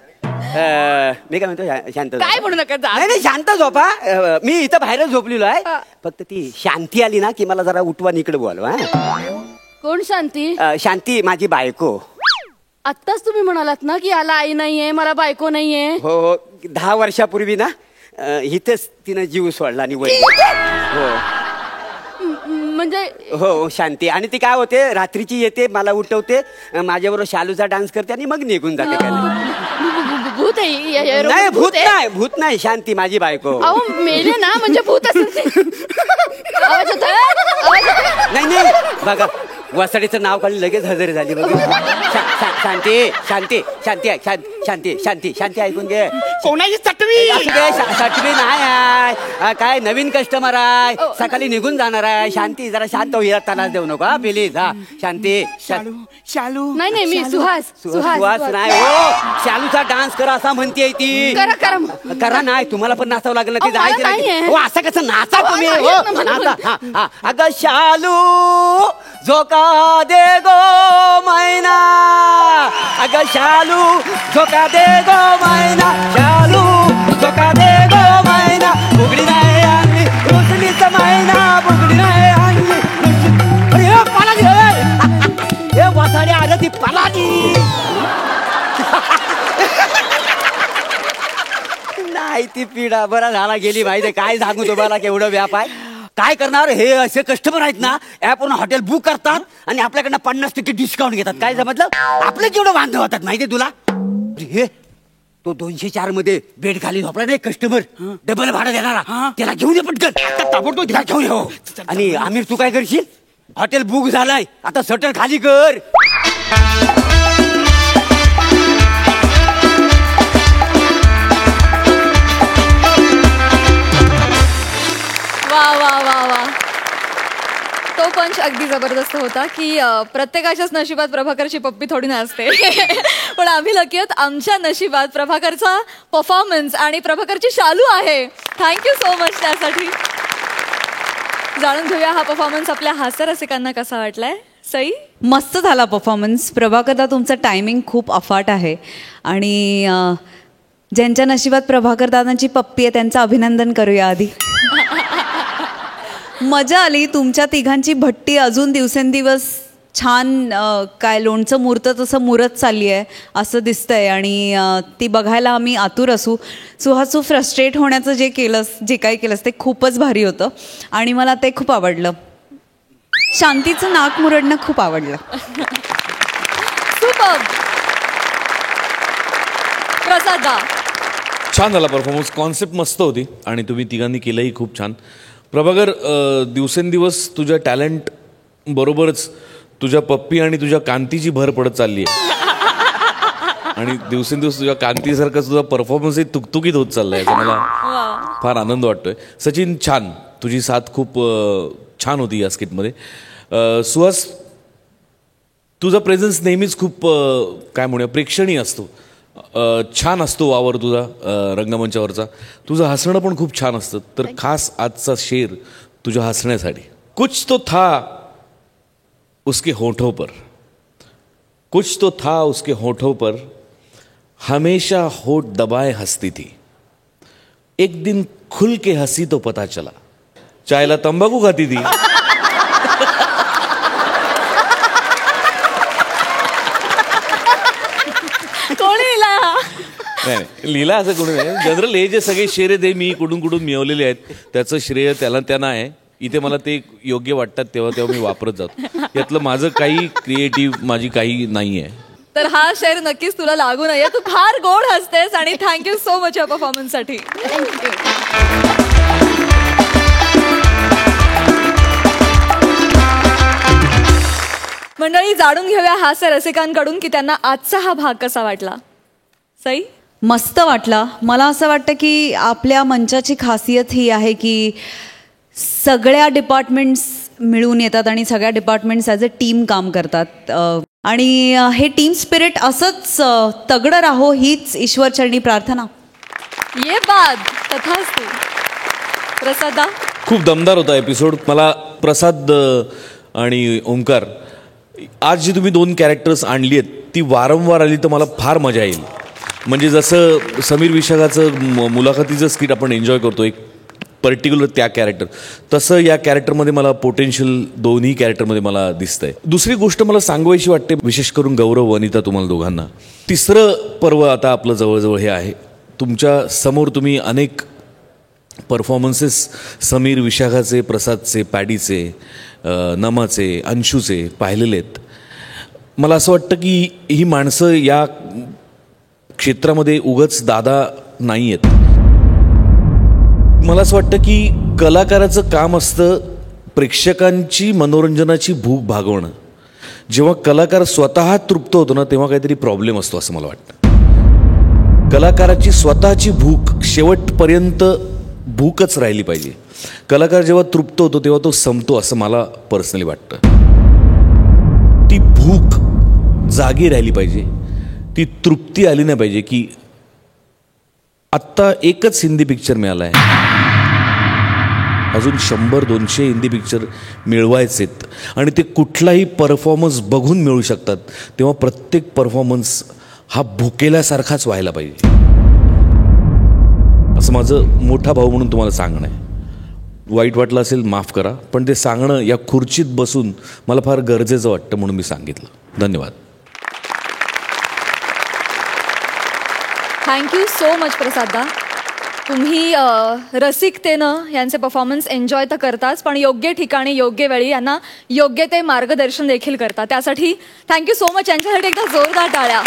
मी काय म्हणतो शांत काय म्हणू नका. नाही नाही शांत झोपा. मी इथं बाहेरच झोपलेलो आहे. फक्त ती शांती आली ना की मला जरा उठवा इकडे बोलवा. कोण शांती. शांती माझी बायको. आत्ताच तुम्ही म्हणालात ना की याला आई नाहीये, मला बायको नाहीये. हो 10 वर्षापूर्वी ना इथेच तिनं जीव सोडला आणि हो म्हणजे हो शांती. आणि ती काय होते रात्रीची येते, मला उठवते, माझ्याबरोबर शालूचा डान्स करते आणि मग निघून जाते. भूत आहे. नाही भूत नाही, भूत नाही, शांती माझी बायको. अहो मेले ना म्हणजे भूत असेल. नाही नाही बघा वसाडीचं नाव काढून लगेच हजर झाली बघा. शांती शांती शांती शांती शांती शांती ऐकून घे. कोणाची चटवी. चटवी नाही आहे, काय नवीन कस्टमर आहे, सकाळी निघून जाणार आहे. शांती जरा शांत हो, हिला तनास देऊ नका प्लीज. हा शांती. शालू. नाही नाही मी सुहास. सुहास नाही हो, शालूचा डान्स करा असं म्हणते ती. करा नाही तुम्हाला पण नाचावं लागलं ते जायचं. हो असं कसं नाचा तुम्ही. हो नाचा. अगं शालू झोका दे गो मैना, अगं शालू झोका दे गो मैना, शालू झोका दे गो मैना, बुगडी नाही आणली रोशनीच मैना, बुगडी नाही आणली. अरे पालागी हे वसाडी आलं ती पालागी. नाही ती पिढा बरा झाला गेली माहिती. काय सांगू तुम्हाला केवढं व्याप आहे. काय करणार हे असे कस्टमर आहेत ना ऍपवरून हॉटेल बुक करतात आणि आपल्याकडनं 50% डिस्काउंट घेतात. काय समजलं आपले केवढं वांधे होतात माहितीये तुला. हे तो 204 मध्ये बेड खाली झोपला नाही कस्टमर, डबल भाडं देणारा, त्याला घेऊन ये पटकन. ताबडतोब तिला घेऊन ये. आणि आमिर तू काय करशील, हॉटेल बुक झालाय आता शटर खाली कर. वा वा वा वा. तो पंच अगदी जबरदस्त होता की प्रत्येकाच्याच नशिबात प्रभाकरची पप्पी थोडी नसते. पण आम्ही लकी आहोत, आमच्या नशिबात प्रभाकरचा परफॉर्मन्स आणि प्रभाकरची शालू आहे. थँक्यू सो मच त्यासाठी. जाणून घेऊया हा परफॉर्मन्स आपल्या हास्य रसिकांना कसा वाटलाय. सई? मस्त झाला परफॉर्मन्स. प्रभाकरदा, तुमचं टायमिंग खूप अफाट आहे आणि ज्यांच्या नशिबात प्रभाकर दादांची पप्पी आहे त्यांचं अभिनंदन करूया आधी. मजा आली. तुमच्या तिघांची भट्टी अजून दिवसेंदिवस छान काय लोणचं मुरतं तसं मुरत चालली आहे असं दिसतंय आणि ती बघायला आम्ही आतुर असू. सुहास, तू फ्रस्ट्रेट होण्याचं जे काही केलंस ते खूपच भारी होतं आणि मला ते खूप आवडलं. शांतीचं नाक मुरडणं खूप आवडलं. सुपर. प्रसादा? छान झाला परफॉर्मन्स. कॉन्सेप्ट मस्त होती आणि तुम्ही तिघांनी केलंही खूप छान. प्रभाकर, दिवसेंदिवस तुझ्या टॅलेंट बरोबरच तुझ्या पप्पी आणि तुझ्या कांतीची भर पडत चालली आहे आणि दिवसेंदिवस तुझ्या कांतीसारखा तुझा परफॉर्मन्सही तुकतुकीत होत चाललाय. याचा मला फार आनंद वाटतोय. सचिन, छान. तुझी साथ खूप छान होती या स्किटमध्ये. सुहास, तुझा प्रेझेन्स नेहमीच खूप काय म्हणूया प्रेक्षणीय असतो. छान असतो वावर तुझा रंगमंचावरचा. तुझं हसणं पण खूप छान असतं. तर खास आजचा शेर तुझ्या हसण्यासाठी. कुछ तो था उसके होठों पर, कुछ तो था उसके होठों पर, हमेशा होठ दबाए हंसती थी, एक दिन खुल के हंसी तो पता चला, चायला तंबाखू खाती थी. कोणी लिहिला हा? नाही, लिहिला असं कोणी नाही. जनरल हे जे सगळे शेर आहेत मी कुठून कुठून मिळवलेले आहेत त्याचं श्रेय त्यांना आहे. इथे मला ते योग्य वाटतात तेव्हा मी वापरत जातो. यातलं माझं काही क्रिएटिव्ह माझी काही नाही आहे. तर हा शेर नक्कीच तुला लागू नये. तू फार गोड हसतेस आणि थँक्यू सो मच या परफॉर्मन्ससाठी. मंडळी, जाणून घेऊया हास्य रसिकांकडून की त्यांना आजचा हा भाग कसा वाटला. सई? मस्त वाटला. मला असं वाटतं की आपल्या मंचाची खासियत ही आहे की सगळ्या डिपार्टमेंट्स मिळून येतात आणि सगळ्या डिपार्टमेंट्स ॲज अ टीम काम करतात आणि हे टीम स्पिरिट असंच तगडं राहो हीच ईश्वरचरणी प्रार्थना. ये बाद तथास्तु. प्रसादा? खूप दमदार होता एपिसोड. मला प्रसाद आणि ओंकार, आज जी तुम्ही 2 कॅरेक्टर्स आणली आहेत ती वारंवार आली तर मला फार मजा येईल. म्हणजे जसं समीर विशाखाचं मुलाखतीचं स्किट आपण एन्जॉय करतो एक पर्टिक्युलर त्या कॅरेक्टर, तसं या कॅरेक्टरमध्ये मला पोटेन्शियल दोन्ही कॅरेक्टरमध्ये मला दिसतंय. दुसरी गोष्ट मला सांगवायची वाटते, विशेष करून गौरव, वनिता, तुम्हाला दोघांना. 3रं पर्व आता आपलं जवळजवळ हे आहे. तुमच्या समोर तुम्ही अनेक परफॉर्मन्सेस समीर विशाखाचे, प्रसादचे, पॅडीचे, नमाचे, अंशूचे पाहिलेले आहेत. मला असं वाटतं की ही माणसं या क्षेत्रामध्ये उगाच दादा नाही आहेत. मला असं वाटतं की कलाकाराचं काम असतं प्रेक्षकांची मनोरंजनाची भूक भागवणं. जेव्हा कलाकार स्वतः तृप्त होतो ना तेव्हा काहीतरी प्रॉब्लेम असतो असं मला वाटतं. कलाकाराची स्वतःची भूक शेवटपर्यंत भूकच राहिली पाहिजे. कलाकार जेव्हा तृप्त होतो तेव्हा तो संपतो असं मला पर्सनली वाटतं. ती भूक जागी राहिली पाहिजे, ती तृप्ती आली नाही पाहिजे की आत्ता एकच हिंदी पिक्चर मिळाला आहे, अजून 100-200 हिंदी पिक्चर मिळवायचेत आणि ते कुठलाही परफॉर्मन्स बघून मिळू शकतात. तेव्हा प्रत्येक परफॉर्मन्स हा भुकेल्यासारखाच व्हायला पाहिजे असं माझं मोठा भाऊ म्हणून तुम्हाला सांगणं आहे. वाईट वाटलं असेल माफ करा, पण ते सांगणं या खुर्चीत बसून मला फार गरजेचं वाटतं म्हणून मी सांगितलं. धन्यवाद. थँक्यू सो मच प्रसादा. तुम्ही रसिकतेनं यांचे परफॉर्मन्स एन्जॉय तर करताच, पण योग्य ठिकाणी योग्य वेळी यांना योग्य ते मार्गदर्शन देखील करता. त्यासाठी थँक्यू सो मच. यांच्यासाठी एकदा जोरदार टाळ्या.